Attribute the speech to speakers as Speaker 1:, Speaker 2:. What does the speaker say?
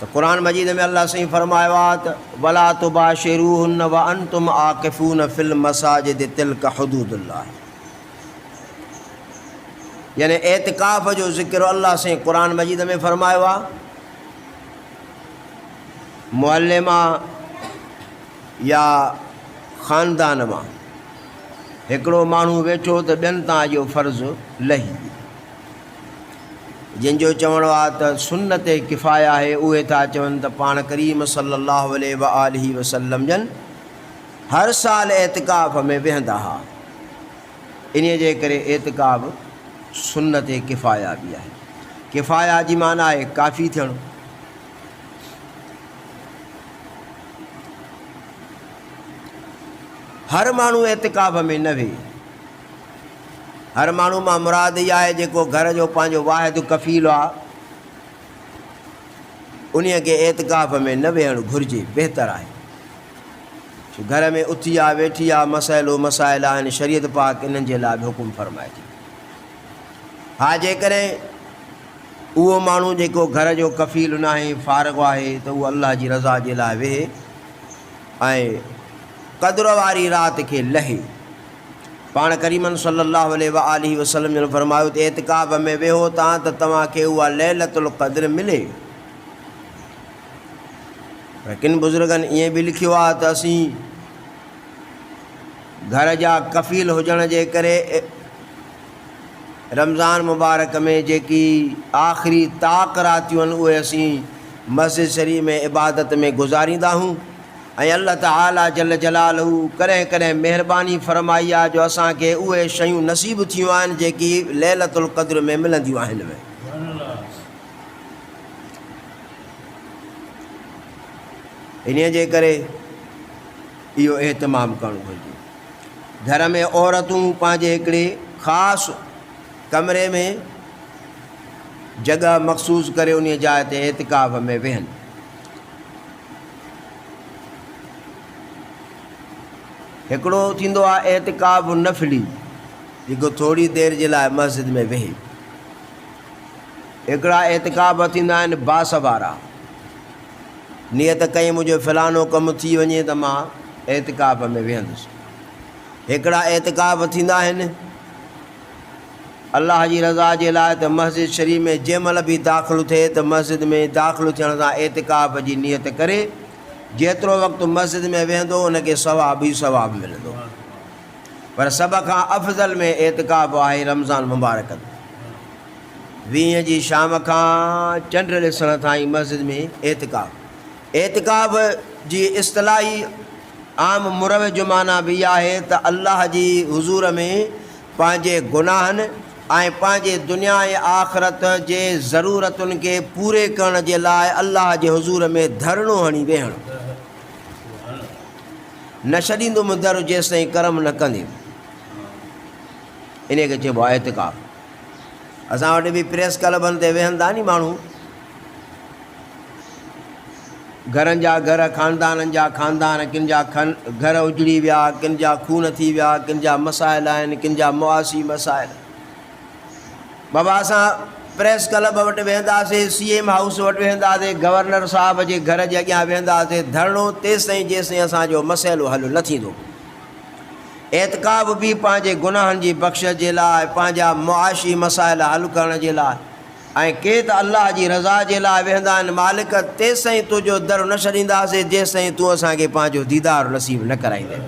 Speaker 1: तो कुरान मजीद में अल्लाह से फरमायो आहे त वला तुबाशिरूहुन्न व अंतुम आकिफून फिल मसाजिद तिल्का हुदूदुल्लाह, यानी एतिकाफ़ जो ज़िक्र अल्लाह से कुरान मजीद में फरमायो आहे। मुअल्लिमा या ख़ानदान मां हिकिड़ो माण्हू वेठो त ॿियनि तां जो फ़र्ज़ु लही, जिनजो चवणो आहे त सुन्नत किफ़ाया आहे, उहे था चवनि त पाण करीम सल्लल्लाहु अलैहि व आलिहि वसल्लम जन हर साल एतिकाफ़ में वेहंदा हुआ। इन जे करे एतिकाफ़ सुन्नत किफ़ाया बि आहे। किफ़ाया जी माना आहे काफ़ी थियणु। हर माण्हू एतिकाफ़ में न वेहे। हर माण्हू मां मुराद इहा आहे जेको घर जो पंहिंजो वाहिद कफ़ील आहे, उन्हीअ खे एतिकाफ़ में न वेहणु घुरिजे, बहितर आहे। छो घर में उथी आहे, वेठी आहे, मसइलो मसाइल आहिनि, शरीयत पाक इन्हनि जे लाइ बि हुकुम फरमाए थी। हा, जेकॾहिं उहो माण्हू जेको घर जो कफ़ील न आहे, फ़ारिग़ आहे, त उहो अल्लाह जी रज़ा जे लाइ वेहे ऐं क़द्र वारी राति खे लहे। पाण करीमन सल्लल्लाहु अलैहि व आलिहि वसल्लम ने फरमायो त एतिकाफ़ में वेहो तव्हां त तव्हांखे उहा लैलतुल क़द्र मिले। पर किन बुज़ुर्गनि ईअं बि लिखियो आहे त असीं घर जा कफ़ील हुजण जे करे रमज़ान मुबारक में जेकी आख़िरी ताक़ रातियूं आहिनि उहे असीं मस्जिद शरीफ़ में इबादत में गुज़ारींदा आहियूं। ऐं अल्लाह ताला जल जलालहू कॾहिं कॾहिं महिरबानी फरमाई आहे जो असांखे उहे शयूं नसीब थियूं आहिनि जेकी लैलतुल क़द्र में मिलंदियूं आहिनि। इन जे करे इहो एहतमाम करणु घुरिजे। घर में औरतूं पंहिंजे हिकिड़े ख़ासि कमरे में जॻह मख़सूस करे उन जाइ ते एतिकाफ़ में वेहनि। हिकिड़ो थींदो आहे एतिकाफ़ नफ़ली, जेको थोरी देरि जे लाइ मस्जिद में वेहे। हिकिड़ा एतिकाफ़ थींदा आहिनि बास वारा, नियत कई मुंहिंजो फ़लाणो कमु थी वञे त मां एतिकाफ़ में वेहंदुसि। हिकिड़ा एतिकाफ़ थींदा आहिनि अल्लाह जी रज़ा जे लाइ, त मस्जिद शरीफ़ में जंहिं महिल बि दाख़िलु थिए त मस्जिद में दाख़िलु थियण सां एतिकाफ़ जी नियत करे जेतिरो वक़्तु मस्जिद में वेहंदो उनखे सवाब ई सवाब मिलंदो। पर सभ खां अफ़ज़ल में एतिकाफ़ आहे रमज़ान मुबारक 20 जी शाम खां चंड ॾिसण ताईं मस्जिद में एतिकाफ़। एतिकाफ़ जी इस्तिलाही आम मुरवज माना बि आहे त अल्लाह जी हुज़ूर में पंहिंजे गुनाहनि ऐं पंहिंजे दुनिया ऐं आख़िरत जे ज़रूरतुनि खे पूरे करण जे लाइ अल्लाह जे हुज़ूर में धरणो हणी वेहणु। न छॾींदुमि दर जेसि ताईं कर्म न कंदे, इन खे चइबो आहे एतिकाफ़। असां वटि बि प्रेस क्लबनि ते वेहंदा नी माण्हू, घरनि जा घर, ख़ानदाननि जा ख़ानदान, किन जा घर उजड़ी विया, किन जा खून थी विया, किन जा मसाइल आहिनि, किन जा मुआसी मसाइल। बाबा असां प्रेस क्लब वटि वेहंदासीं, CM हाउस वटि वेहंदासीं, गवर्नर साहब जे घर जे अॻियां वेहंदासीं, धरणो तेसि ताईं जेसि ताईं असांजो मसइलो हल न थींदो। एतिकाफ़ बि पंहिंजे गुनाहनि जी बख़्शिश जे लाइ, पंहिंजा मुआशी मसाइल हल करण जे लाइ, ऐं के त अल्लाह जी रज़ा जे लाइ वेहंदा आहिनि। मालिक तेसि ताईं तुंहिंजो दर न छॾींदासीं जेसि ताईं तूं असांखे पंहिंजो दीदार नसीब न कराईंदे।